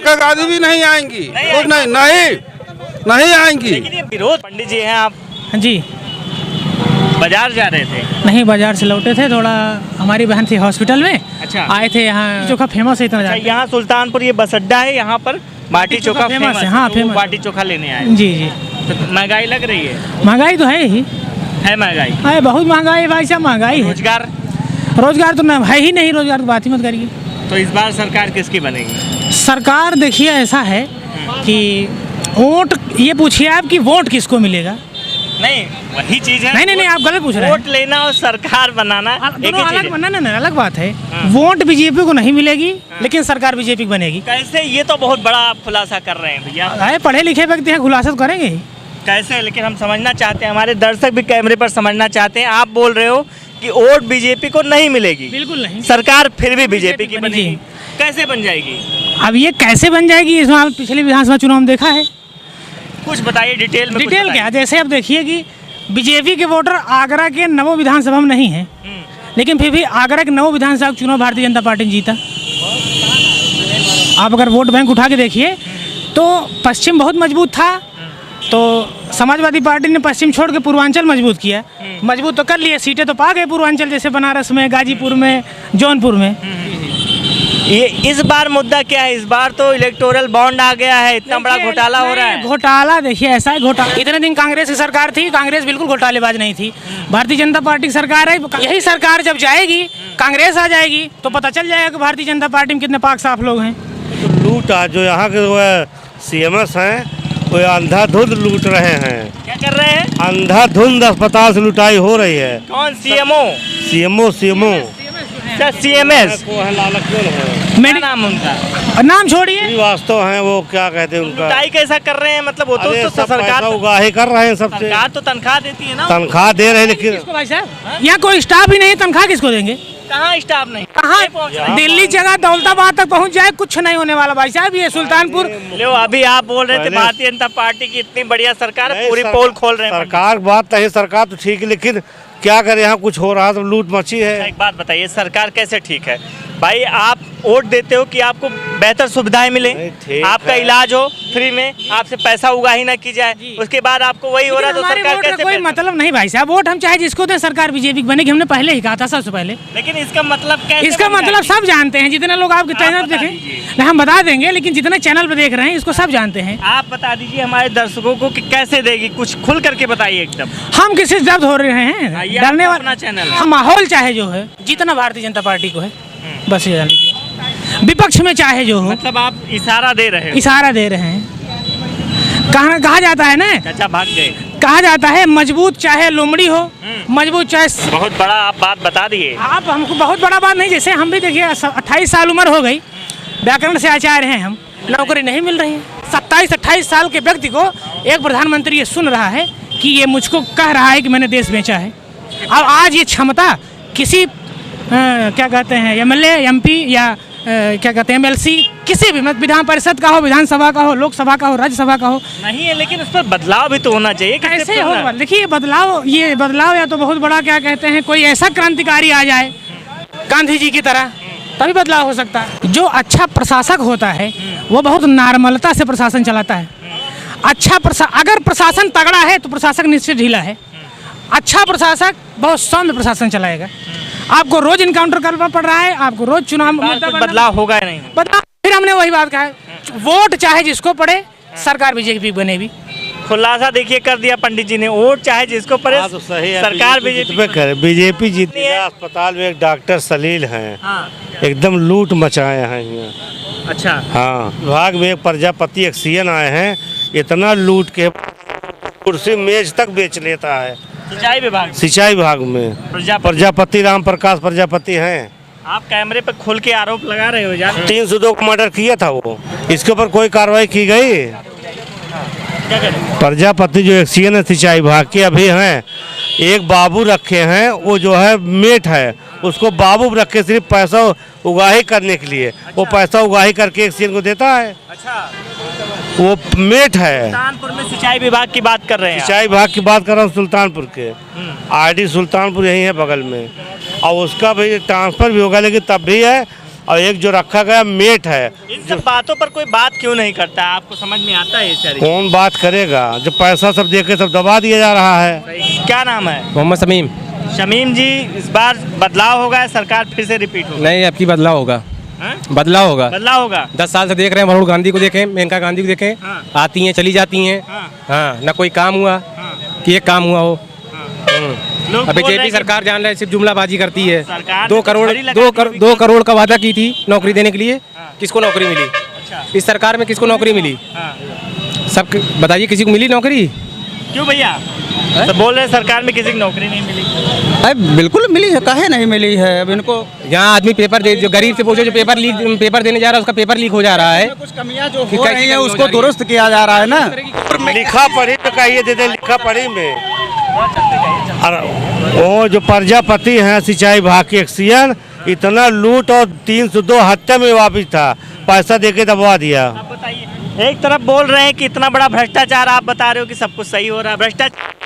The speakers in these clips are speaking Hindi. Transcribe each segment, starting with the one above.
एक आदमी भी नहीं आएंगी, नहीं आएंगी। लेकिन ये विरोध, पंडित जी हैं आप जी बाजार जा रहे थे? नहीं, बाजार से लौटे थे, थोड़ा हमारी बहन थी हॉस्पिटल में, अच्छा। आए थे यहाँ। चोखा फेमस है इतना अच्छा, ज़्यादा। यहाँ सुल्तानपुर ये बस अड्डा है, यहाँ पर बाटी चोखा फेमस है। हाँ, तो फेमस। बाटी चोखा लेने आए। जी जी। तो महंगाई लग रही है? महंगाई तो है ही, है महंगाई? है बहुत महंगाई है भाई साहब, महंगाई है। रोजगार? रोजगार तो है ही नहीं, रोजगार की बात ही मत करिए। तो इस बार सरकार किसकी बनेगी? सरकार देखिए ऐसा है कि वोट, ये पूछिए आप कि वोट किसको मिलेगा। नहीं, वही चीज है। नहीं, आप गलत पूछ रहे हैं। वोट लेना और सरकार बनाना एक ही दोनों चीज अलग है। बनना ना, अलग बात है। हाँ। वोट बीजेपी को नहीं मिलेगी, लेकिन सरकार बीजेपी की बनेगी। कैसे? ये तो बहुत बड़ा आप खुलासा कर रहे हैं भैया। अरे पढ़े लिखे व्यक्ति हैं, खुलासा तो करेंगे ही। कैसे? लेकिन हम समझना चाहते हैं, हमारे दर्शक भी कैमरे पर समझना चाहते हैं। आप बोल रहे हो कि वोट बीजेपी को नहीं मिलेगी, बिल्कुल नहीं। सरकार फिर भी बीजेपी की बनेगी। बनेगी। कैसे बन जाएगी? अब ये कैसे बन जाएगी, इसमें आप पिछले विधानसभा चुनाव में देखा है। कुछ बताइए डिटेल में। डिटेल क्या? जैसे आप देखिए कि बीजेपी के वोटर आगरा के 9 विधानसभा में नहीं हैं, लेकिन फिर भी आगरा के 9 विधानसभा चुनाव भारतीय जनता पार्टी ने जीता। आप अगर वोट बैंक उठा के देखिए तो पश्चिम बहुत मजबूत था, तो समाजवादी पार्टी ने पश्चिम छोड़ के पूर्वांचल मजबूत किया। मजबूत तो कर लिए, सीटें तो पा गए पूर्वांचल, जैसे बनारस में, गाजीपुर में, जौनपुर में। ये इस बार मुद्दा क्या है? इस बार तो इलेक्टोरल बॉन्ड आ गया है, इतना बड़ा घोटाला हो रहा है। घोटाला देखिए ऐसा है, घोटाला इतने दिन कांग्रेस की सरकार थी, कांग्रेस बिल्कुल घोटालेबाज नहीं थी। भारतीय जनता पार्टी की सरकार है, यही सरकार जब जाएगी, कांग्रेस आ जाएगी, तो पता चल जाएगा कि भारतीय जनता पार्टी में कितने पाक साफ लोग हैं। तो लूट आज जो यहाँ के CMS हैं वो अंधाधुंध लूट रहे हैं। क्या कर रहे हैं? अंधाधुंध अस्पताल से लुटाई हो रही है। कौन? CMO? CMO क्या CMS? वो है लालकपुर है, क्या नाम उनका? नाम छोड़िए, श्रीवास्तव हैं, वो क्या कहते हैं उनका। लुटाई कैसा कर रहे हैं? मतलब वो अरे तो सब सरकार पैसा उगाही कर रहे हैं सबसे। सरकार तो तनख्वाह देती है ना। तनख्वाह दे रहे हैं, लेकिन किसको भाई साहब? यहाँ कोई स्टाफ ही नहीं, तनख्वाह किसको देंगे? कहाँ स्टाफ नहीं? कहाँ? दिल्ली जगह दौलताबाद तक पहुँच जाए, कुछ नहीं होने वाला भाई साहब। ये सुल्तानपुर, लो अभी आप बोल रहे थे भारतीय जनता पार्टी की इतनी बढ़िया सरकार है, पूरी पोल खोल रहे हैं। सरकार बात नहीं, सरकार तो ठीक है, लेकिन क्या करे, यहाँ कुछ हो रहा है तो लूट मची है। एक बात बताइए, सरकार कैसे ठीक है? भाई आप वोट देते हो कि आपको बेहतर सुविधाएं मिले, आपका इलाज हो फ्री में, आपसे पैसा उगाही ना की जाए, उसके बाद आपको वही हो रहा, तो सरकार कैसे? कोई मतलब नहीं भाई साहब, वोट हम चाहे जिसको दें, सरकार बीजेपी की बनेगी। हमने पहले ही कहा था, सबसे पहले। लेकिन इसका मतलब कैसे? इसका मतलब सब जानते हैं, जितने लोग आपके चैनल पे देखें, हम बता देंगे, लेकिन जितने चैनल पे देख रहे हैं इसको सब जानते हैं। आप बता दीजिए हमारे दर्शकों को कि कैसे देगी, कुछ खुल करके बताइए एकदम। हम किसी से जब्त हो रहे हैं, डरने अपना वाला चैनल है। हम माहौल चाहे जो है, जितना भारतीय जनता पार्टी को है, बस ये जान लीजिए। विपक्ष में चाहे जो हो, मतलब आप इशारा दे रहे हो? इशारा दे रहे हैं। कहा जाता है ना, चाचा भाग गए। कहा जाता है मजबूत चाहे लोमड़ी हो, मजबूत चाहे। बहुत बड़ा आप बात बता दिए। आप हमको बहुत बड़ा बात नहीं, जैसे हम भी देखिए 28 साल उम्र हो गई, व्याकरण से आचार्य हैं हम, नौकरी नहीं मिल रही है। 27-28 साल के व्यक्ति को एक प्रधानमंत्री ये सुन रहा है कि ये मुझको कह रहा है कि मैंने देश बेचा है। अब आज ये क्षमता किसी क्या कहते हैं MLA MP या क्या कहते हैं MLC, किसी भी विधान परिषद का हो, विधानसभा का हो, लोकसभा का हो, राज्यसभा का हो, नहीं है, लेकिन उस पर बदलाव भी तो होना चाहिए। कैसे होगा? देखिए ये बदलाव या तो बहुत बड़ा क्या कहते हैं, कोई ऐसा क्रांतिकारी आ जाए गांधी जी की तरह, तभी बदलाव हो सकता है। जो अच्छा प्रशासक होता है वो बहुत नॉर्मलता से प्रशासन चलाता है। अगर प्रशासन तगड़ा है तो प्रशासक निश्चित ढीला है। अच्छा प्रशासक बहुत सौम्य प्रशासन चलाएगा। आपको रोज इनकाउंटर करना पड़ रहा है, आपको रोज चुनाव में बदलाव होगा या नहीं? बदलाव, फिर हमने वही बात कहा है, वोट चाहे जिसको पड़े, सरकार बीजेपी बनेगी। खुलासा देखिए कर दिया पंडित जी ने, वोट चाहे जिसको पड़े, तो सही है, सरकार बीजेपी जीतती है। अस्पताल में एक डॉक्टर सलील हैं, एकदम लूट मचाए हैं यहाँ। अच्छा। हाँ, विभाग में एक प्रजापति एक्सियन आए हैं, इतना लूट के कुर्सी मेज तक बेच लेता है। सिंचाई विभाग में प्रजापति राम प्रकाश प्रजापति हैं। आप कैमरे पे खोल के आरोप लगा रहे हो यार। 302 को मर्डर किया था वो, इसके ऊपर कोई कार्रवाई की गई? क्या करें? प्रजापति जो एक्सियन है सिंचाई विभाग के अभी हैं, एक बाबू रखे हैं, वो जो है मेट है, उसको बाबू रखे सिर्फ पैसा उगाही करने के लिए। वो पैसा उगाही करके एक्सियन को देता है। अच्छा, वो मेट है। सुल्तानपुर में सिंचाई विभाग की बात कर रहे हैं? सिंचाई विभाग की बात कर रहा हूँ, सुल्तानपुर के ID सुल्तानपुर यही है बगल में, और उसका भी ट्रांसफर भी होगा, लेकिन तब भी है। और एक जो रखा गया मेट है। इन सब बातों पर कोई बात क्यों नहीं करता है? आपको समझ में आता है ये सारी? कौन बात करेगा जब पैसा सब देके सब दबा दिया जा रहा है। क्या नाम है? मोहम्मद शमीम। शमीम जी, इस बार बदलाव होगा, सरकार फिर से रिपीट होगा? नहीं, अब की बदलाव होगा। हाँ? बदलाव होगा। बदलाव होगा। 10 साल से देख रहे हैं, राहुल गांधी को देखें, मेनका गांधी को देखें, हाँ। आती हैं चली जाती हैं। हाँ, ना कोई काम हुआ कि एक काम हुआ हो। लोग अभी बोल रहे जेपी हैं कि सरकार जान रहे सिर्फ जुमलाबाजी करती है। सरकार 2 करोड़ घड़ी लगा दी 2 करोड़ का वादा की थी नौकरी देने के लिए। किसको नौकरी मिली? अच्छा। इस सरकार में किसको नौकरी मिली? हाँ। सब बताइए, किसी को मिली नौकरी? क्यों भैया? तो बोल रहे हैं सरकार में किसी की नौकरी नहीं मिली। अरे बिल्कुल मिली है, काहे नहीं मिली है। अब इनको यहाँ आदमी पेपर दे, जो गरीब से पूछो, जो पेपर देने जा रहा है उसका पेपर लीक हो जा रहा है। कुछ कमियां जो हो रही है उसको दुरुस्त किया जा रहा है ना। लिखा पढ़ी तो कहिए दे लिखा पढ़ी में। और वो जो प्रजापति हैं सिंचाई विभाग के एक्सियन, इतना लूट और 302 हत्या में वापिस था, पैसा देके दबवा दिया। आप बताइए, एक तरफ बोल रहे हैं कि इतना बड़ा भ्रष्टाचार, आप बता रहे हो कि सब कुछ सही हो रहा है। भ्रष्टाचार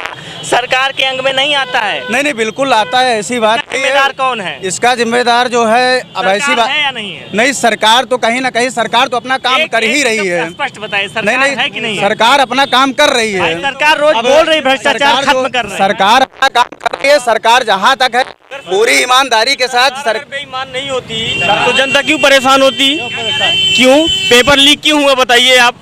सरकार के अंग में नहीं आता है। नहीं नहीं, बिल्कुल आता है, ऐसी बात नहीं है। जिम्मेदार कौन है? इसका जिम्मेदार जो है, अब ऐसी बात है या नहीं है? नहीं, सरकार तो कहीं ना कहीं सरकार तो अपना काम कर ही रही है। स्पष्ट बताइए, नहीं सरकार नहीं, है कि नहीं है? सरकार अपना काम कर रही भाई, है। सरकार रोज अब बोल रही भ्रष्टाचार सरकार खत्म जो- कर रही है। सरकार अपना काम कर रही है। सरकार जहाँ तक है पूरी ईमानदारी के साथ बेईमान नहीं होती तो जनता क्यों परेशान होती? क्यों पेपर लीक क्यों हुआ बताइए आप?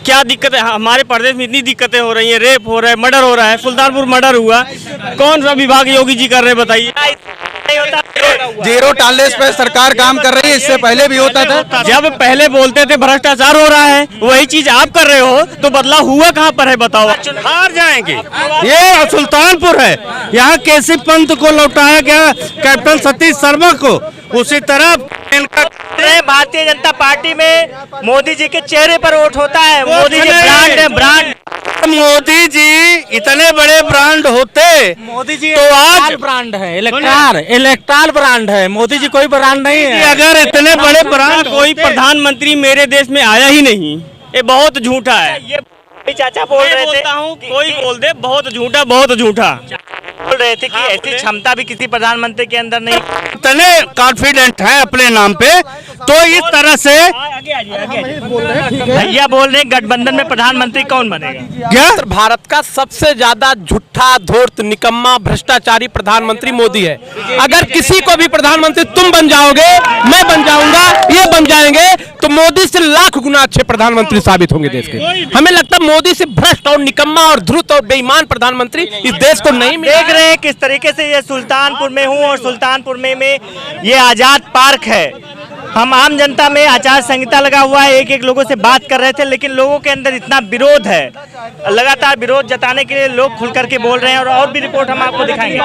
क्या दिक्कत है? हमारे प्रदेश में इतनी दिक्कतें हो रही हैं, रेप हो रहा है, मर्डर हो रहा है। सुल्तानपुर मर्डर हुआ, कौन सा विभाग योगी जी कर रहे हैं बताइए? नहीं होता। जीरो टॉलरेंस पे सरकार काम कर रही है। इससे पहले भी होता था। जब पहले बोलते थे भ्रष्टाचार हो रहा है, वही चीज आप कर रहे हो, तो बदलाव हुआ कहाँ पर है बताओ? हार जाएंगे। ये सुल्तानपुर है, यहाँ केसी पंत को लौटाया गया कैप्टन सतीश शर्मा को, उसी तरह इनका भारतीय जनता पार्टी में मोदी जी के चेहरे पर वोट होता है। मोदी जी ब्रांड है, ब्रांड। मोदी जी इतने बड़े ब्रांड होते मोदी जी तो आज ब्रांड है, इलेक्ट्रल ब्रांड है। मोदी जी कोई ब्रांड नहीं है। अगर इतने बड़े ब्रांड कोई प्रधानमंत्री मेरे देश में आया ही नहीं, ये बहुत झूठा है। ये चाचा बोल मैं रहे थे, बोलता हूँ, कोई बोल दे बहुत झूठा, बहुत झूठा। बोल रहे थे कि ऐसी क्षमता भी किसी प्रधानमंत्री के अंदर नहीं। इतने कॉन्फिडेंट हैं अपने नाम पे, तो इस तरह से भैया बोल रहे हैं गठबंधन में प्रधानमंत्री कौन बनेगा? क्या भारत का सबसे ज्यादा झूठा, धूर्त, निकम्मा, भ्रष्टाचारी प्रधानमंत्री मोदी है। अगर किसी को भी प्रधानमंत्री तुम बन जाओगे, मैं बन जाऊंगा, ये बन जाएंगे, तो मोदी से लाख गुना अच्छे प्रधानमंत्री साबित होंगे देश के। हमें लगता है मोदी से भ्रष्ट और निकम्मा और धूर्त और बेईमान प्रधानमंत्री इस देश को नहीं मिला। देख रहे हैं किस तरीके से ये सुल्तानपुर में हूँ, और सुल्तानपुर में ये आजाद पार्क है। हम आम जनता में आचार संहिता लगा हुआ है, एक एक लोगों से बात कर रहे थे, लेकिन लोगों के अंदर इतना विरोध है, लगातार विरोध जताने के लिए लोग खुल करके बोल रहे हैं। और भी रिपोर्ट हम आपको दिखाएंगे।